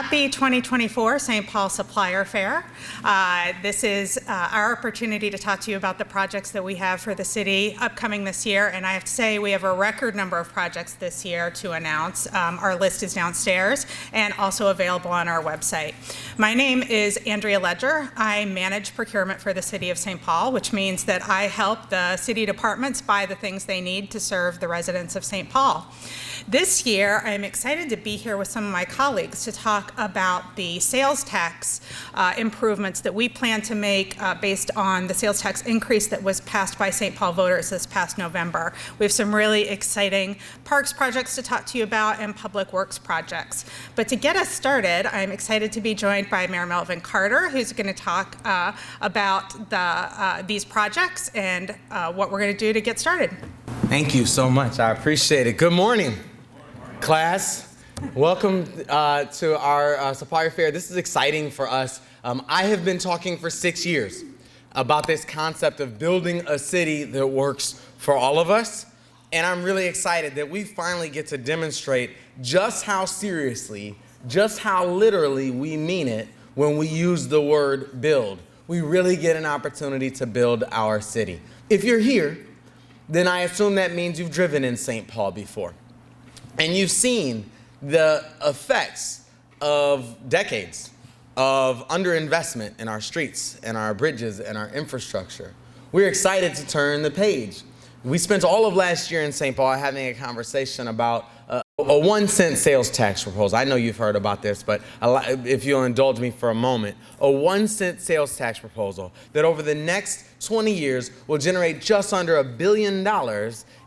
Happy 2024 St. Paul Supplier Fair. This is our opportunity to talk to you about the projects that we have for the city upcoming this year, and I have to say we have a record number of projects this year to announce. Our list is downstairs and also available on our website. My name is Andrea Ledger. I manage procurement for the city of St. Paul, which means that I help the city departments buy the things they need to serve the residents of St. Paul. This year, I'm excited to be here with some of my colleagues to talk about the sales tax improvements that we plan to make based on the sales tax increase that was passed by St. Paul voters this past November. We have some really exciting parks projects to talk to you about and public works projects. But to get us started, I'm excited to be joined by Mayor Melvin Carter, who's going to talk about these projects and what we're going to do to get started. Thank you so much. I appreciate it. Good morning, class. Welcome to our Supplier Fair. This is exciting for us. I have been talking for 6 years about this concept of building a city that works for all of us. And I'm really excited that we finally get to demonstrate just how seriously, just how literally we mean it when we use the word build. We really get an opportunity to build our city. If you're here, then I assume that means you've driven in St. Paul before. And you've seen the effects of decades of underinvestment in our streets and our bridges and our infrastructure. We're excited to turn the page. We spent all of last year in St. Paul having a conversation about a 1-cent sales tax proposal. I know you've heard about this, but if you'll indulge me for a moment, a 1-cent sales tax proposal that over the next 20 years will generate just under $1 billion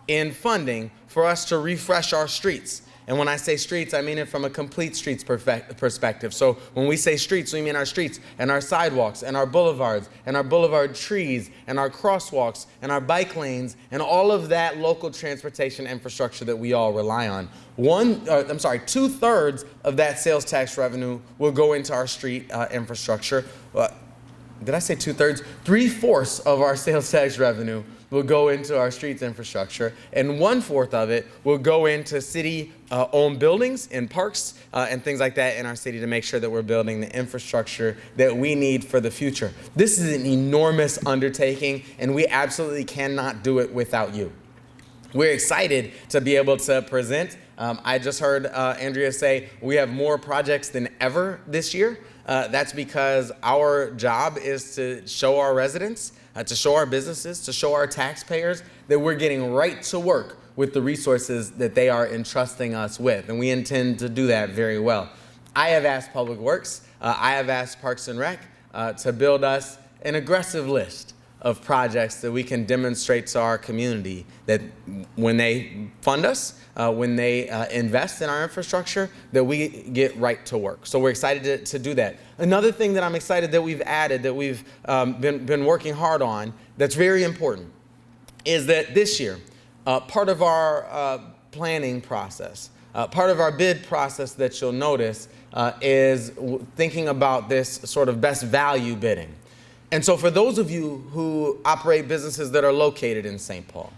in funding for us to refresh our streets. And when I say streets, I mean it from a complete streets perspective. So when we say streets, we mean our streets and our sidewalks and our boulevards and our boulevard trees and our crosswalks and our bike lanes and all of that local transportation infrastructure that we all rely on. 2/3 of that sales tax revenue will go into our street infrastructure. Did I say 2/3? 3/4 of our sales tax revenue will go into our streets infrastructure, and 1/4 of it will go into city-owned buildings and parks and things like that in our city to make sure that we're building the infrastructure that we need for the future. This is an enormous undertaking, and we absolutely cannot do it without you. We're excited to be able to present. I just heard Andrea say we have more projects than ever this year. That's because our job is to show our residents, to show our businesses, to show our taxpayers that we're getting right to work with the resources that they are entrusting us with. And we intend to do that very well. I have asked Public Works, I have asked Parks and Rec to build us an aggressive list of projects that we can demonstrate to our community that when they fund us, when they invest in our infrastructure, that we get right to work. So we're excited to do that. Another thing that I'm excited that we've added, that we've been working hard on, that's very important, is that this year, part of our planning process, part of our bid process that you'll notice is thinking about this sort of best value bidding. And so for those of you who operate businesses that are located in St. Paul,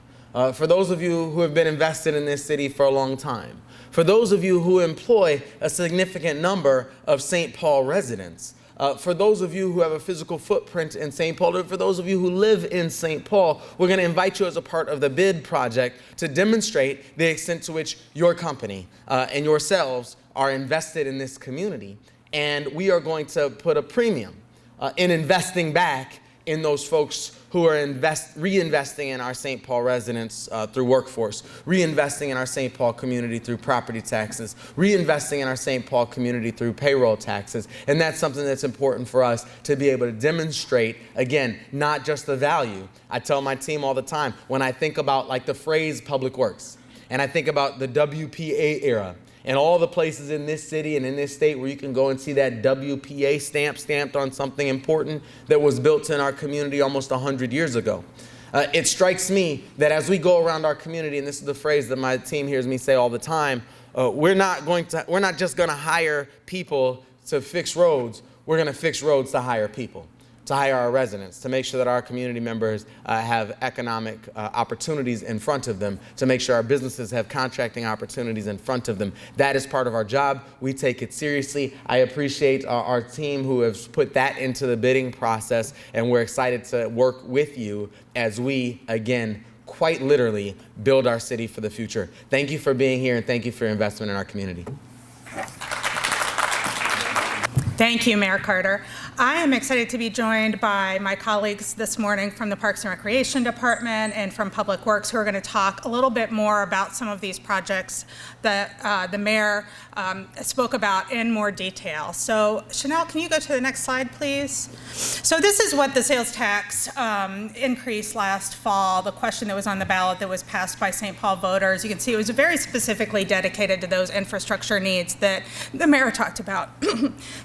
for those of you who have been invested in this city for a long time, for those of you who employ a significant number of St. Paul residents, for those of you who have a physical footprint in St. Paul, or for those of you who live in St. Paul, we're going to invite you as a part of the bid project to demonstrate the extent to which your company and yourselves are invested in this community. And we are going to put a premium in investing back in those folks who are reinvesting in our St. Paul residents through workforce, reinvesting in our St. Paul community through property taxes, reinvesting in our St. Paul community through payroll taxes. And that's something that's important for us to be able to demonstrate, again, not just the value. I tell my team all the time, when I think about like the phrase public works, and I think about the WPA era, and all the places in this city and in this state where you can go and see that WPA stamp stamped on something important that was built in our community almost 100 years ago. It strikes me that as we go around our community, and this is the phrase that my team hears me say all the time, we're not just going to hire people to fix roads. We're going to fix roads to hire people. to hire our residents, to make sure that our community members have economic opportunities in front of them, to make sure our businesses have contracting opportunities in front of them. That is part of our job. We take it seriously. I appreciate our team who has put that into the bidding process, and we're excited to work with you as we, again, quite literally build our city for the future. Thank you for being here, and thank you for your investment in our community. Thank you, Mayor Carter. I am excited to be joined by my colleagues this morning from the Parks and Recreation Department and from Public Works, who are going to talk a little bit more about some of these projects that the mayor spoke about in more detail. So Chanel, can you go to the next slide, please? So this is what the sales tax increase last fall, the question that was on the ballot that was passed by St. Paul voters. You can see it was very specifically dedicated to those infrastructure needs that the mayor talked about,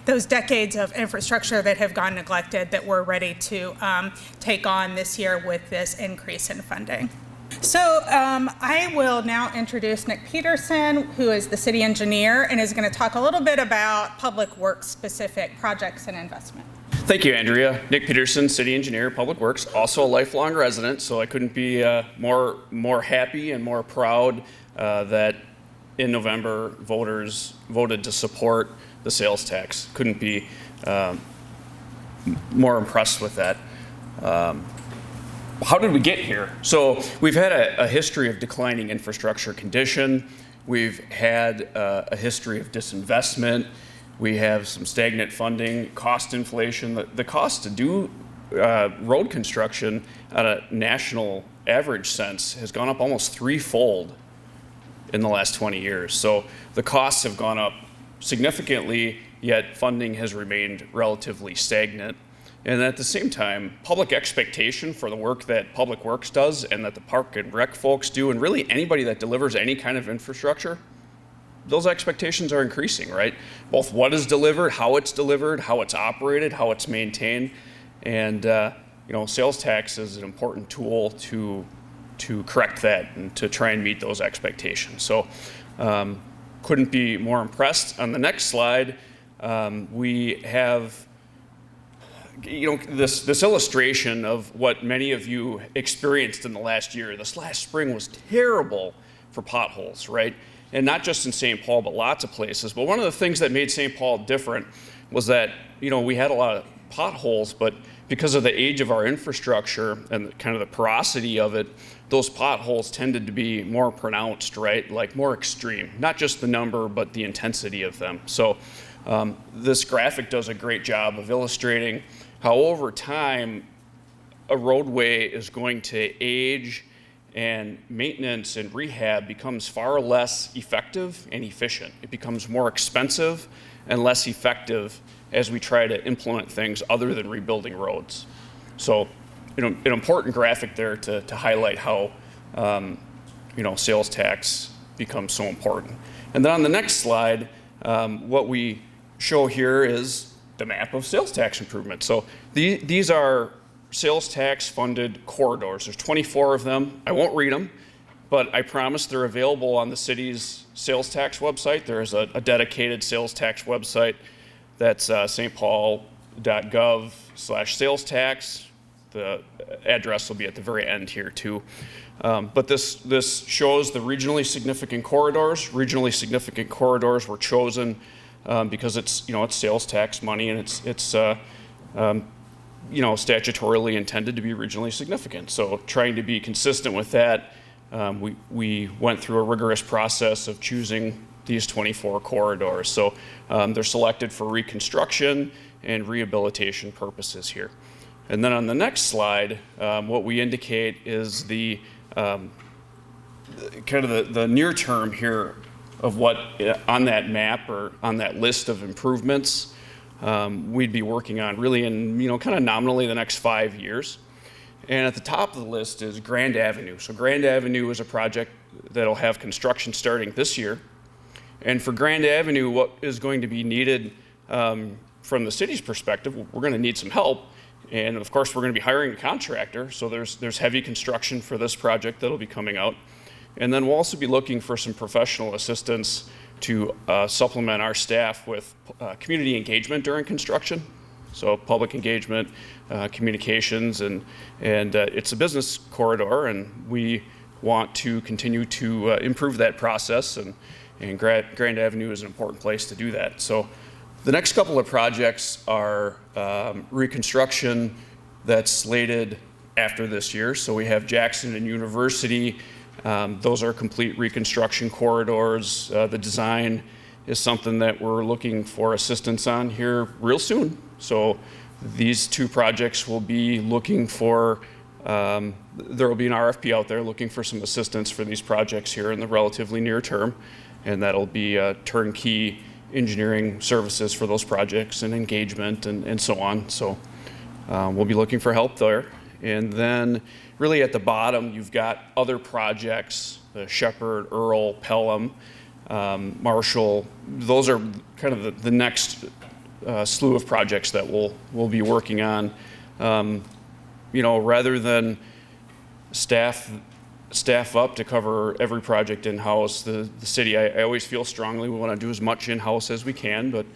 those decades of infrastructure that have gone neglected that we're ready to take on this year with this increase in funding. So I will now introduce Nick Peterson, who is the city engineer and is going to talk a little bit about public works specific projects and investment. Thank you, Andrea. Nick Peterson, city engineer, Public Works, also a lifelong resident, so I couldn't be more happy and more proud that in November voters voted to support the sales tax. Couldn't be more impressed with that. How did we get here? So we've had a history of declining infrastructure condition. We've had a history of disinvestment. We have some stagnant funding, cost inflation. The cost to do road construction at a national average sense has gone up almost threefold in the last 20 years. So the costs have gone up significantly, yet funding has remained relatively stagnant. And at the same time, public expectation for the work that Public Works does and that the Park and Rec folks do, and really anybody that delivers any kind of infrastructure, those expectations are increasing, right? Both what is delivered, how it's operated, how it's maintained. And sales tax is an important tool to correct that and to try and meet those expectations. So couldn't be more impressed. On the next slide, we have this illustration of what many of you experienced in the last year. This last spring was terrible for potholes, right? And not just in St. Paul, but lots of places. But one of the things that made St. Paul different was that, we had a lot of potholes, but because of the age of our infrastructure and kind of the porosity of it, those potholes tended to be more pronounced, right? Like more extreme, not just the number, but the intensity of them. So this graphic does a great job of illustrating how over time a roadway is going to age and maintenance and rehab becomes far less effective and efficient. It becomes more expensive and less effective as we try to implement things other than rebuilding roads. So, an important graphic there to highlight how, sales tax becomes so important. And then on the next slide, what we show here is the map of sales tax improvements. So these are sales tax funded corridors. There's 24 of them. I won't read them, but I promise they're available on the city's sales tax website. There is a dedicated sales tax website. That's stpaul.gov/sales tax. The address will be at the very end here too. But this shows the regionally significant corridors. Regionally significant corridors were chosen because it's sales tax money, and it's statutorily intended to be regionally significant. So trying to be consistent with that, we went through a rigorous process of choosing these 24 corridors. So they're selected for reconstruction and rehabilitation purposes here. And then on the next slide, what we indicate is the kind of the near term here of what on that map or on that list of improvements we'd be working on really in kind of nominally the next 5 years. And at the top of the list is Grand Avenue. So Grand Avenue is a project that'll have construction starting this year. And for Grand Avenue, what is going to be needed from the city's perspective, we're going to need some help. And of course, we're going to be hiring a contractor. So there's heavy construction for this project that'll be coming out. And then we'll also be looking for some professional assistance to supplement our staff with community engagement during construction. So public engagement, communications, and it's a business corridor, and we want to continue to improve that process, and Grand Avenue is an important place to do that. So the next couple of projects are reconstruction that's slated after this year. So we have Jackson and University. Those are complete reconstruction corridors. The design is something that we're looking for assistance on here real soon. So these two projects will be looking for, there will be an RFP out there looking for some assistance for these projects here in the relatively near term. And that'll be turnkey engineering services for those projects and engagement and so on. So we'll be looking for help there. And then really at the bottom, you've got other projects, Shepherd, Earl, Pelham, Marshall. Those are kind of the next slew of projects that we'll be working on. You know, rather than staff up to cover every project in-house, the city, I always feel strongly we want to do as much in-house as we can, but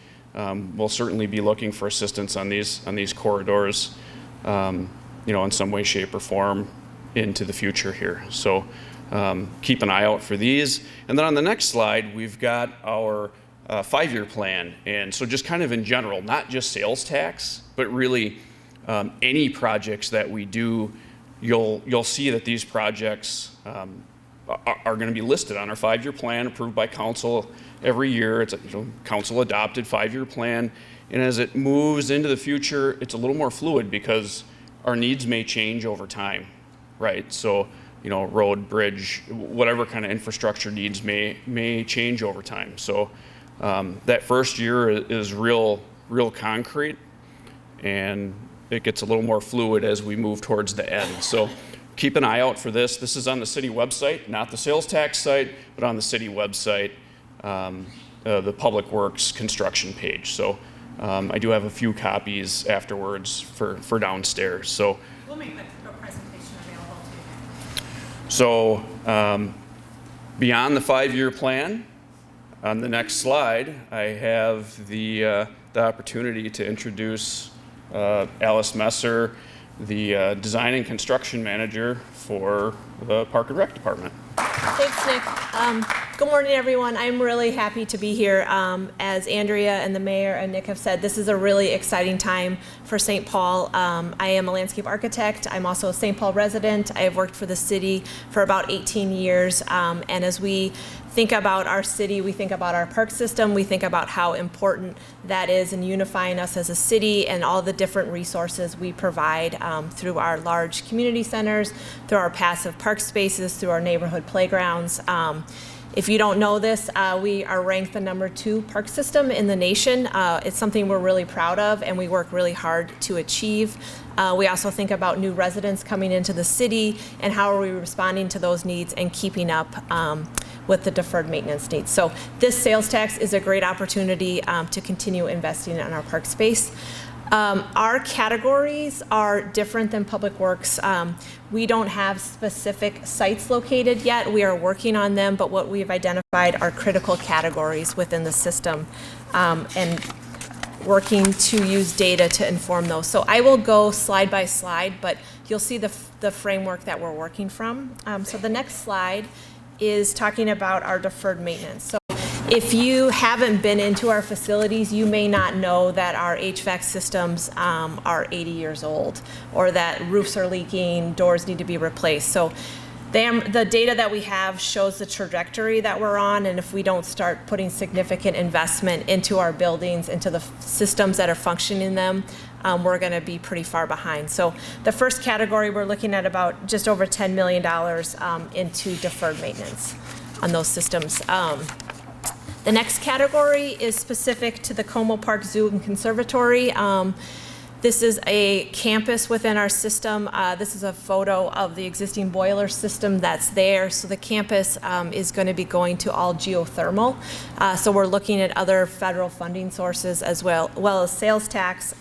we'll certainly be looking for assistance on these corridors, you know, in some way, shape, or form into the future here. So keep an eye out for these. And then on the next slide, we've got our 5-year plan. And so just kind of in general, not just sales tax, but really any projects that we do, you'll see that these projects are going to be listed on our 5-year plan approved by council every year. It's a council adopted 5-year plan. And as it moves into the future, it's a little more fluid because our needs may change over time, right? So, you know, road, bridge, whatever kind of infrastructure needs may change over time. So that first year is real concrete, and it gets a little more fluid as we move towards the end. So keep an eye out for this. This is on the city website, not the sales tax site, but on the city website, the Public Works construction page. So I do have a few copies afterwards for downstairs. So We'll make a presentation available to you. So beyond the 5-year plan, on the next slide, I have the opportunity to introduce Alice Messer, the design and construction manager for the Park and Rec Department. Thanks, Nick. Good morning, everyone. I'm really happy to be here. As Andrea and the mayor and Nick have said, this is a really exciting time for St. Paul. I am a landscape architect. I'm also a St. Paul resident. I have worked for the city for about 18 years. And as we think about our city, we think about our park system, we think about how important that is in unifying us as a city and all the different resources we provide through our large community centers, through our passive park spaces, through our neighborhood playgrounds. If you don't know this, we are ranked the #2 park system in the nation. It's something we're really proud of and we work really hard to achieve. We also think about new residents coming into the city and how are we responding to those needs and keeping up with the deferred maintenance needs. So this sales tax is a great opportunity to continue investing in our park space. Our categories are different than Public Works. We don't have specific sites located yet. We are working on them, but what we've identified are critical categories within the system and working to use data to inform those. So I will go slide by slide, but you'll see the framework that we're working from. So the next slide is talking about our deferred maintenance. So if you haven't been into our facilities, you may not know that our HVAC systems are 80 years old, or that roofs are leaking, doors need to be replaced. So the data that we have shows the trajectory that we're on, and if we don't start putting significant investment into our buildings, into the systems that are functioning in them, we're going to be pretty far behind. So the first category, we're looking at about just over $10 million into deferred maintenance on those systems. The next category is specific to the Como Park Zoo and Conservatory. This is a campus within our system. This is a photo of the existing boiler system that's there. So the campus is going to be going to all geothermal. So we're looking at other federal funding sources as well as sales tax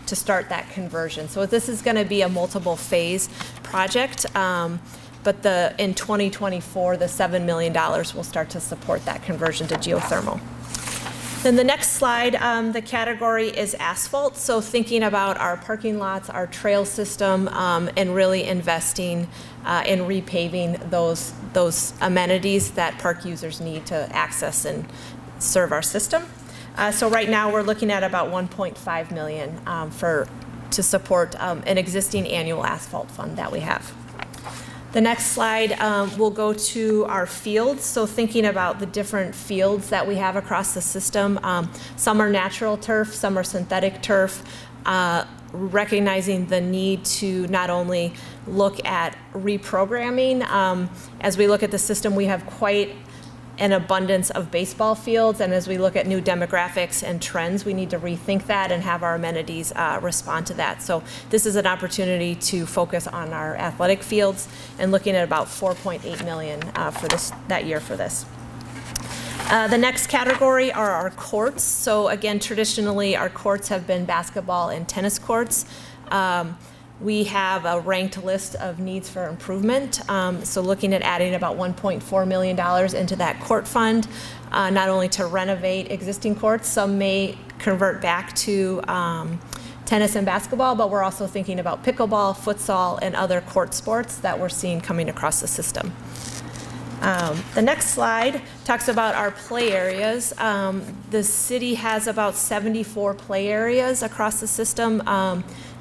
to start that conversion. So this is going to be a multiple phase project. But in 2024, the $7 million will start to support that conversion to geothermal. Then the next slide, the category is asphalt. So thinking about our parking lots, our trail system, and really investing in repaving those amenities that park users need to access and serve our system. So right now we're looking at about 1.5 million to support an existing annual asphalt fund that we have. The next slide will go to our fields. So thinking about the different fields that we have across the system, some are natural turf, some are synthetic turf, recognizing the need to not only look at reprogramming. As we look at the system, we have quite an abundance of baseball fields, and as we look at new demographics and trends, we need to rethink that and have our amenities respond to that. So this is an opportunity to focus on our athletic fields and looking at about 4.8 million for that year for this. The next category are our courts. So again, traditionally our courts have been basketball and tennis courts. We have a ranked list of needs for improvement. So looking at adding about $1.4 million into that court fund, not only to renovate existing courts, some may convert back to tennis and basketball, but we're also thinking about pickleball, futsal, and other court sports that we're seeing coming across the system. The next slide talks about our play areas. The city has about 74 play areas across the system.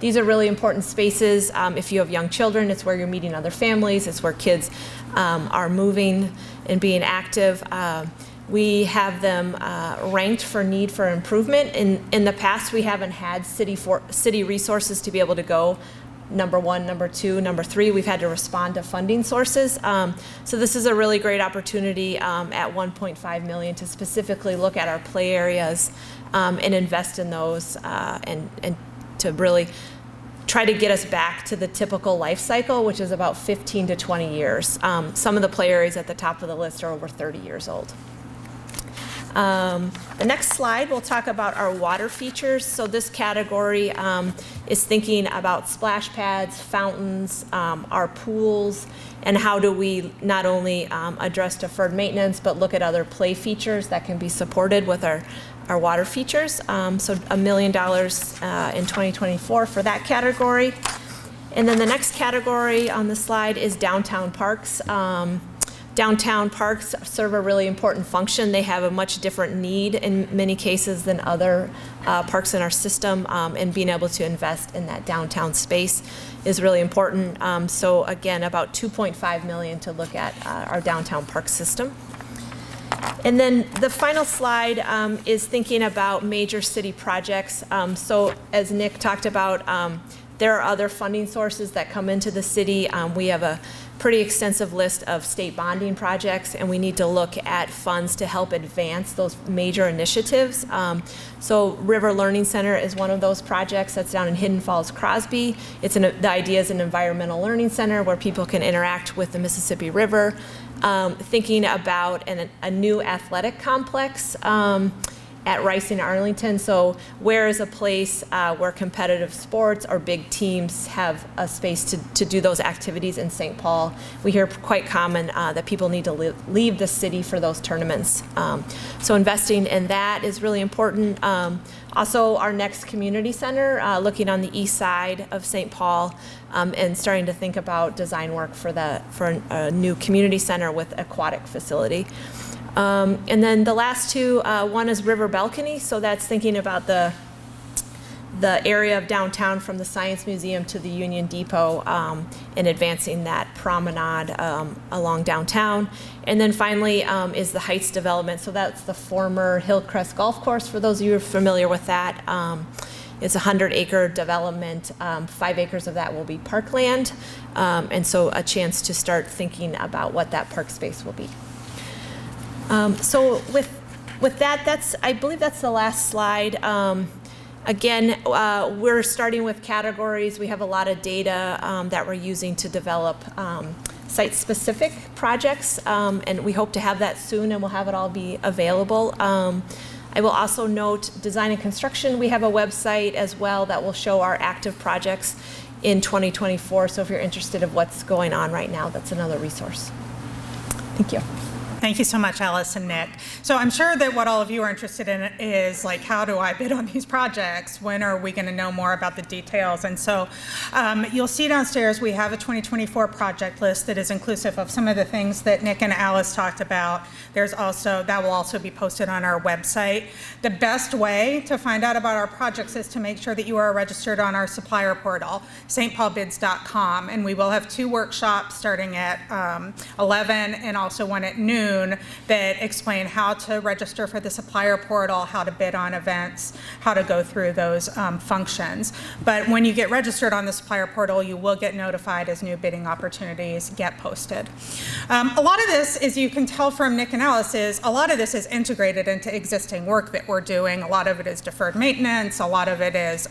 These are really important spaces. If you have young children, it's where you're meeting other families. It's where kids are moving and being active. We have them ranked for need for improvement. In the past, we haven't had city resources to be able to go number 1, number 2, number 3. We've had to respond to funding sources. So this is a really great opportunity at 1.5 million to specifically look at our play areas and invest in those and to really try to get us back to the typical life cycle, which is about 15 to 20 years. Some of the play areas at the top of the list are over 30 years old. The next slide, we'll talk about our water features. So this category is thinking about splash pads, fountains, our pools, and how do we not only address deferred maintenance, but look at other play features that can be supported with our water features. So $1 million in 2024 for that category. And then the next category on the slide is downtown parks. Downtown parks serve a really important function. They have a much different need in many cases than other parks in our system, and being able to invest in that downtown space is really important. So again, about 2.5 million to look at our downtown park system. And then the final slide is thinking about major city projects. So as Nick talked about, there are other funding sources that come into the city. We have a pretty extensive list of state bonding projects, and we need to look at funds to help advance those major initiatives. So River Learning Center is one of those projects that's down in Hidden Falls, Crosby. The idea is an environmental learning center where people can interact with the Mississippi River. Thinking about a new athletic complex at Rice and Arlington. So where is a place where competitive sports or big teams have a space to do those activities in St. Paul? We hear quite common that people need to leave the city for those tournaments. So investing in that is really important. Also, our next community center, looking on the east side of St. Paul, and starting to think about design work for a new community center with aquatic facility. And then the last two, one is River Balcony, so that's thinking about the area of downtown from the Science Museum to the Union Depot, and advancing that promenade along downtown. And then finally is the Heights development, so that's the former Hillcrest Golf Course, for those of you who are familiar with that. It's a 100-acre development. 5 acres of that will be parkland, and so a chance to start thinking about what that park space will be. So with that, I believe that's the last slide. Again, we're starting with categories. We have a lot of data that we're using to develop site-specific projects, and we hope to have that soon, and we'll have it all be available. I will also note design and construction. We have a website as well that will show our active projects in 2024. So if you're interested in what's going on right now, that's another resource. Thank you. Thank you so much, Alice and Nick. So I'm sure that what all of you are interested in is like, how do I bid on these projects? When are we going to know more about the details? And so you'll see downstairs we have a 2024 project list that is inclusive of some of the things that Nick and Alice talked about. That will also be posted on our website. The best way to find out about our projects is to make sure that you are registered on our supplier portal, stpaulbids.com, and we will have 2 workshops starting at 11 and also one at noon that explain how to register for the supplier portal, how to bid on events, how to go through those functions. But when you get registered on the supplier portal, you will get notified as new bidding opportunities get posted. A lot of this, as you can tell from Nick and Alice, a lot of this is integrated into existing work that we're doing. A lot of it is deferred maintenance. A lot of it is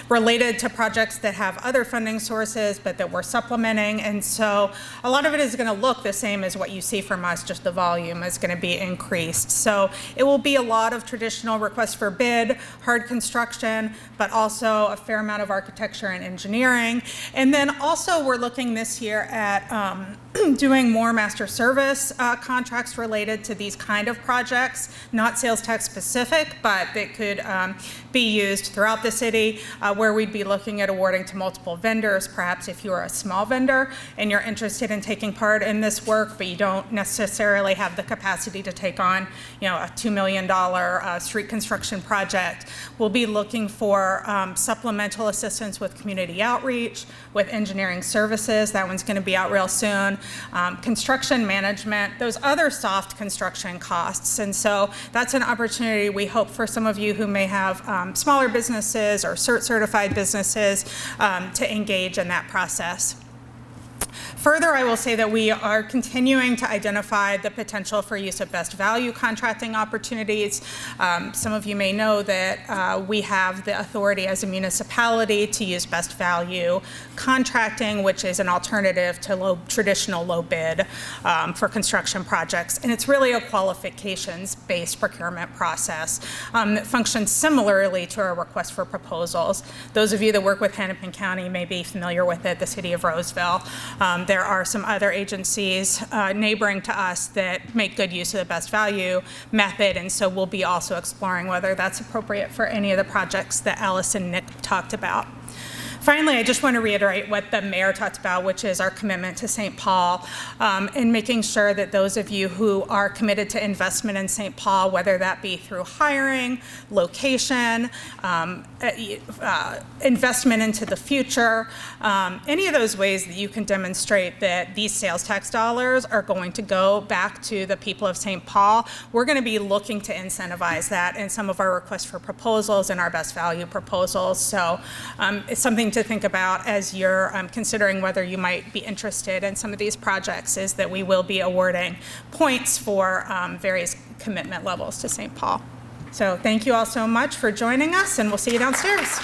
related to projects that have other funding sources, but that we're supplementing. And so a lot of it is going to look the same as what you see from us, just the volume is going to be increased. So it will be a lot of traditional requests for bid, hard construction, but also a fair amount of architecture and engineering. And then also we're looking this year at doing more master service contracts related to these kind of projects, not sales tax specific, but that could be used throughout the city, where we'd be looking at awarding to multiple vendors. Perhaps if you're a small vendor and you're interested in taking part in this work, but you don't necessarily have the capacity to take on, a $2 million street construction project, we'll be looking for supplemental assistance with community outreach, with engineering services. That one's going to be out real soon. Construction management, those other soft construction costs. And so that's an opportunity we hope for some of you who may have smaller businesses or CERT certified businesses to engage in that process. Further, I will say that we are continuing to identify the potential for use of best value contracting opportunities. Some of you may know that we have the authority as a municipality to use best value contracting, which is an alternative to traditional low bid for construction projects. And it's really a qualifications-based procurement process that functions similarly to a request for proposals. Those of you that work with Hennepin County may be familiar with it, the city of Roseville. There are some other agencies neighboring to us that make good use of the best value method, and so we'll be also exploring whether that's appropriate for any of the projects that Alice and Nick talked about. Finally, I just want to reiterate what the mayor talked about, which is our commitment to St. Paul and making sure that those of you who are committed to investment in St. Paul, whether that be through hiring, location, investment into the future, any of those ways that you can demonstrate that these sales tax dollars are going to go back to the people of St. Paul, we're going to be looking to incentivize that in some of our requests for proposals and our best value proposals. So it's something to think about as you're considering whether you might be interested in some of these projects, is that we will be awarding points for various commitment levels to St. Paul. So thank you all so much for joining us, and we'll see you downstairs.